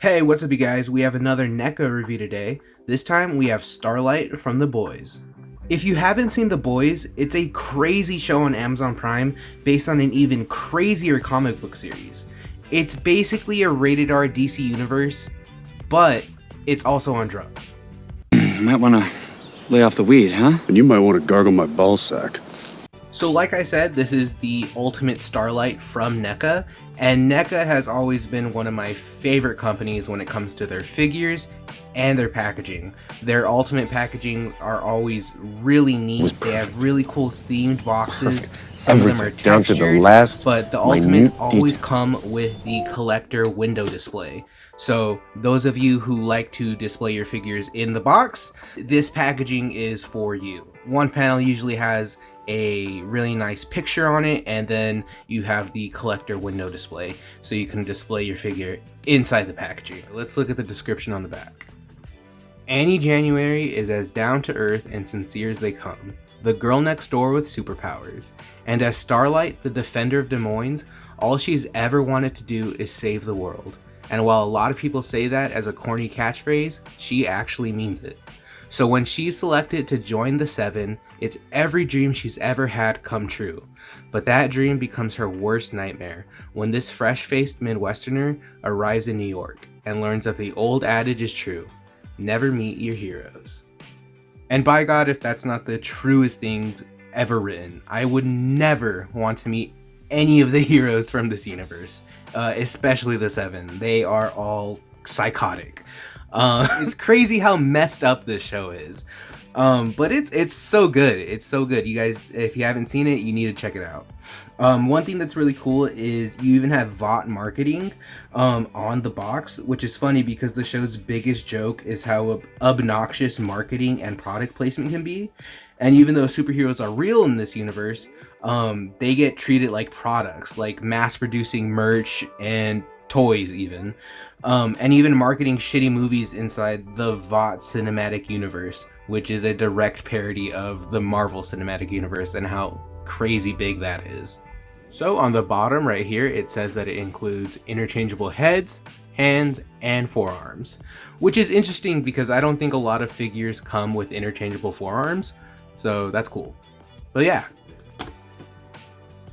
Hey, what's up you guys? We have another NECA review today. This time we have Starlight from The Boys. If you haven't seen The Boys, it's a crazy show on Amazon Prime based on an even crazier comic book series. It's basically a rated R DC universe, but it's also on drugs. You might want to lay off the weed, huh? And you might want to gargle my ball sack. So like I said, this is the ultimate Starlight from NECA, and NECA has always been one of my favorite companies when it comes to their figures and their packaging. Their ultimate packaging are always really neat. They have really cool themed boxes. Some of them are textured, down to the last but the ultimates always details. come with the collector window display. So those of you who like to display your figures in the box, this packaging is for you. One panel usually has a really nice picture on it, and then you have the collector window display so you can display your figure inside the packaging. Let's look at the description on the back. Annie January is as down to earth and sincere as they come, the girl next door with superpowers, and as Starlight, the defender of Des Moines, all she's ever wanted to do is save the world. And while a lot of people say that as a corny catchphrase, she actually means it. So when she's selected to join the Seven, it's every dream she's ever had come true. But that dream becomes her worst nightmare when this fresh-faced Midwesterner arrives in New York and learns that the old adage is true: never meet your heroes. And by God, if that's not the truest thing ever written, I would never want to meet any of the heroes from this universe, especially the Seven. They are all psychotic. It's crazy how messed up this show is, but it's so good. It's so good. You guys, if you haven't seen it, you need to check it out. One thing that's really cool is you even have VOT marketing on the box, which is funny because the show's biggest joke is how obnoxious marketing and product placement can be. And even though superheroes are real in this universe, they get treated like products, like mass producing merch and toys even. And even marketing shitty movies inside the VOT cinematic universe, which is a direct parody of the Marvel cinematic universe and how crazy big that is. So on the bottom right here, it says that it includes interchangeable heads, hands, and forearms, which is interesting because I don't think a lot of figures come with interchangeable forearms, so that's cool. But yeah,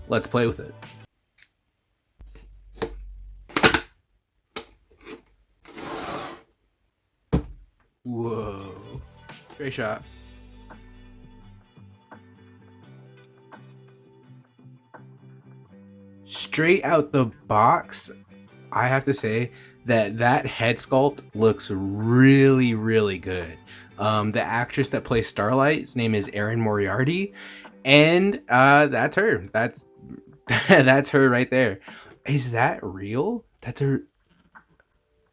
let's play with it. Whoa. Great shot. Straight out the box, I have to say that head sculpt looks really, really good. The actress that plays Starlight's name is Erin Moriarty, and that's her. That's her right there. Is that real?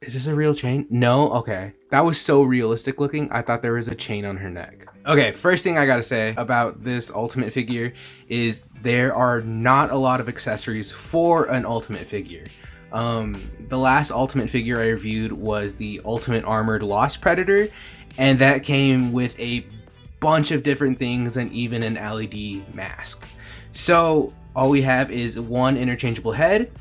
Is this a real chain? No? Okay. That was so realistic looking, I thought there was a chain on her neck. Okay, first thing I gotta say about this Ultimate figure is there are not a lot of accessories for an Ultimate figure. The last Ultimate figure I reviewed was the Ultimate Armored Lost Predator, and that came with a bunch of different things and even an LED mask. So all we have is one interchangeable head,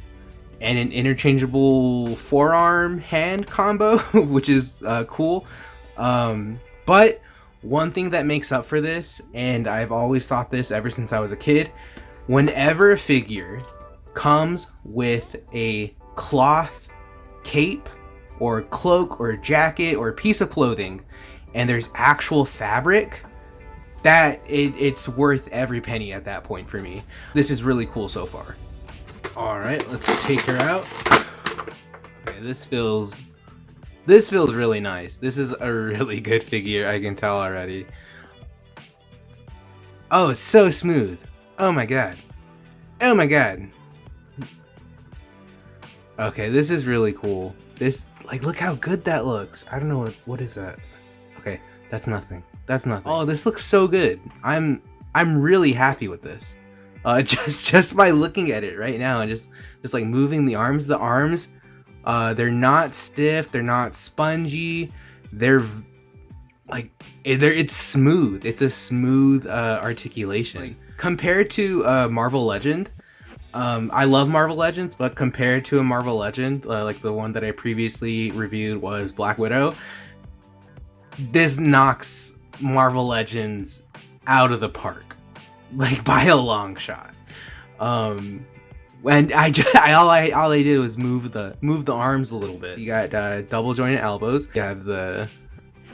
and an interchangeable forearm hand combo, which is cool. But one thing that makes up for this, and I've always thought this ever since I was a kid, whenever a figure comes with a cloth cape or cloak or jacket or piece of clothing and there's actual fabric, that it's worth every penny at that point for me. This is really cool so far. All right, let's take her out. Okay, this feels really nice. This is a really good figure, I can tell already. Oh, it's so smooth. Oh my god. Oh my god. Okay, this is really cool. This, like, look how good that looks. I don't know what is that. Okay, that's nothing. That's nothing. Oh, this looks so good. I'm really happy with this. Just by looking at it right now and just like moving the arms, they're not stiff, they're not spongy, they're like, it's smooth. It's a smooth articulation. Like, compared to Marvel Legend, I love Marvel Legends, but compared to a Marvel Legend, like the one that I previously reviewed was Black Widow, this knocks Marvel Legends out of the park, like by a long shot. And all I did was move the arms a little bit. You got double jointed elbows. You have the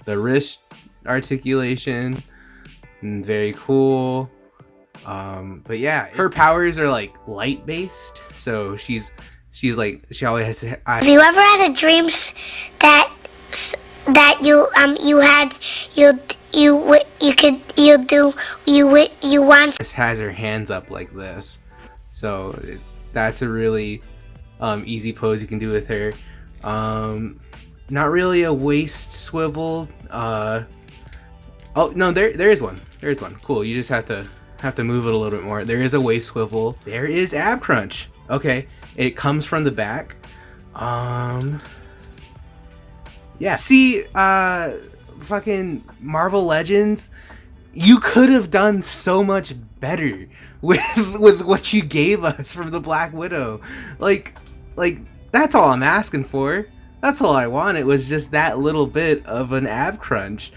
wrist articulation. Very cool. But yeah, her powers are like light based, so she's like she always has. Have you ever had a dream that you had you want Just has her hands up like this, so that's a really easy pose you can do with her. Not really a waist swivel. Oh no, there is one. There is one. Cool. You just have to move it a little bit more. There is a waist swivel. There is ab crunch. Okay, it comes from the back. Yeah. See, fucking Marvel Legends, you could have done so much better with what you gave us from the Black Widow. Like that's all I'm asking for. That's all I want. It was just that little bit of an ab crunch.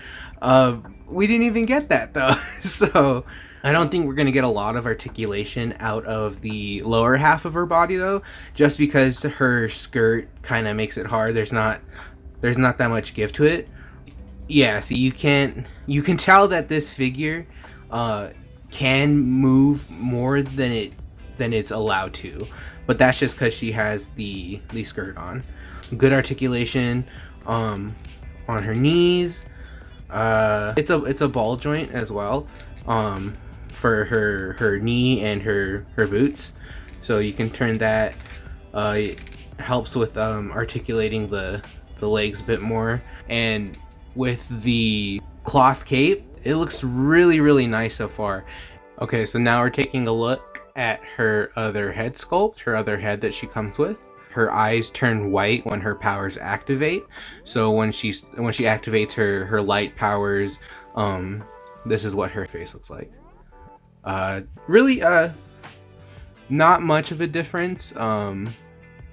We didn't even get that though. So I don't think we're gonna get a lot of articulation out of the lower half of her body though, just because her skirt kind of makes it hard. There's not that much give to it. Yeah, so you can tell that this figure can move more than it's allowed to, but that's just because she has the skirt on. Good articulation on her knees. It's a ball joint as well for her knee and her boots, so you can turn that. It helps with articulating the legs a bit more, and with the cloth cape, it looks really nice so far. Okay, so now we're taking a look at her other head sculpt, her other head that she comes with. Her eyes turn white when her powers activate. So when she activates her light powers, this is what her face looks like. Really, not much of a difference.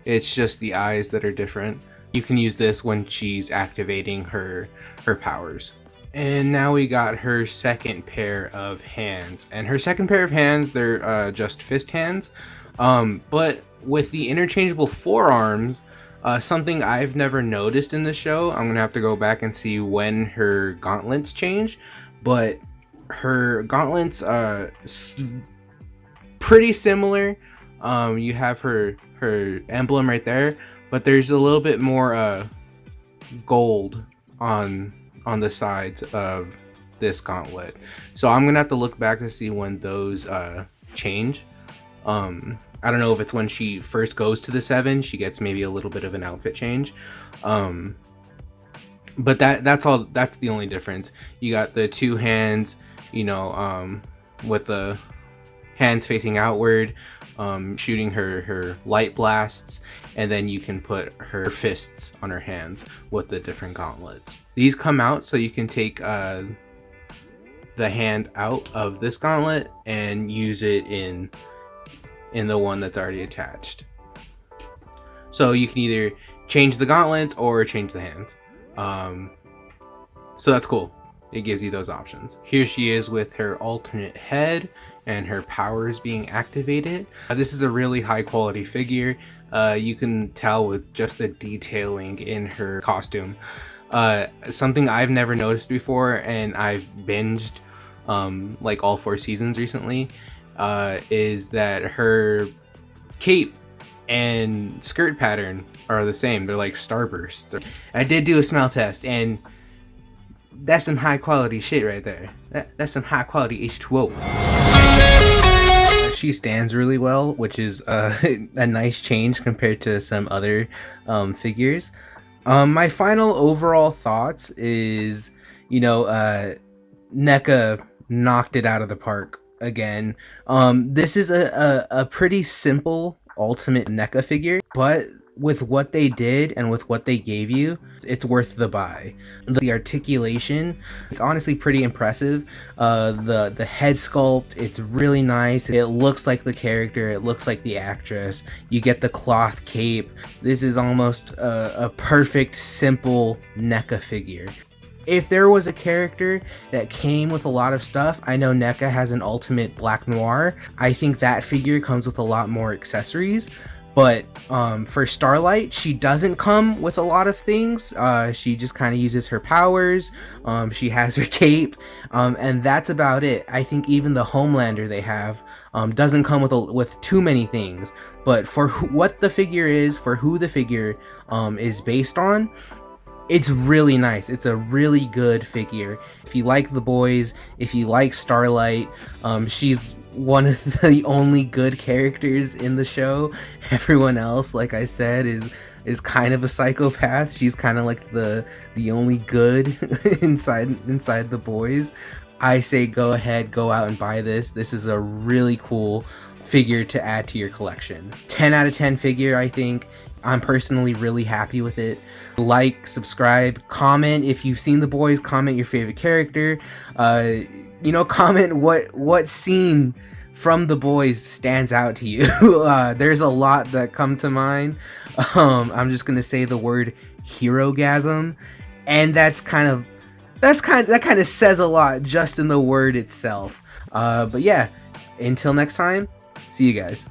It's just the eyes that are different. You can use this when she's activating her powers. And now we got her second pair of hands. And her second pair of hands, they're just fist hands. But with the interchangeable forearms, something I've never noticed in the show, I'm gonna have to go back and see when her gauntlets change, but her gauntlets pretty similar. You have her emblem right there, but there's a little bit more gold on the sides of this gauntlet, so I'm gonna have to look back to see when those change. I don't know if it's when she first goes to the 7, she gets maybe a little bit of an outfit change, but that's the only difference. You got the two hands, you know, with the hands facing outward, shooting her light blasts, and then you can put her fists on her hands with the different gauntlets. These come out so you can take the hand out of this gauntlet and use it in the one that's already attached. So you can either change the gauntlets or change the hands. So that's cool. It gives you those options. Here she is with her alternate head and her powers being activated. This is a really high quality figure. You can tell with just the detailing in her costume. Something I've never noticed before, and I've binged like all 4 seasons recently, is that her cape and skirt pattern are the same. They're like starbursts. I did do a smell test, and that's some high quality shit right there. That's some high quality H2O. She stands really well, which is a nice change compared to some other figures. My final overall thoughts is, you know, NECA knocked it out of the park again. This is a pretty simple ultimate NECA figure, but with what they did and with what they gave you, it's worth the buy. The articulation, it's honestly pretty impressive. The head sculpt, it's really nice. It looks like the character, it looks like the actress. You get the cloth cape. This is almost a perfect, simple NECA figure. If there was a character that came with a lot of stuff, I know NECA has an Ultimate Black Noir. I think that figure comes with a lot more accessories. But for Starlight, she doesn't come with a lot of things. She just kind of uses her powers. She has her cape, and that's about it. I think even the Homelander they have doesn't come with too many things. But for what the figure is, for who the figure is based on, it's really nice. It's a really good figure. If you like the boys, if you like Starlight, she's one of the only good characters in the show. Everyone else, like I said, is kind of a psychopath. She's kind of like the only good inside the boys. I say go ahead, go out and buy this. This is a really cool figure to add to your collection. 10 out of 10 figure, I think. I'm personally really happy with it. Like, subscribe, comment if you've seen the boys, comment your favorite character. Comment what scene from the boys stands out to you. There's a lot that come to mind. I'm just gonna say the word herogasm, and that kind of says a lot just in the word itself. But yeah, until next time, see you guys.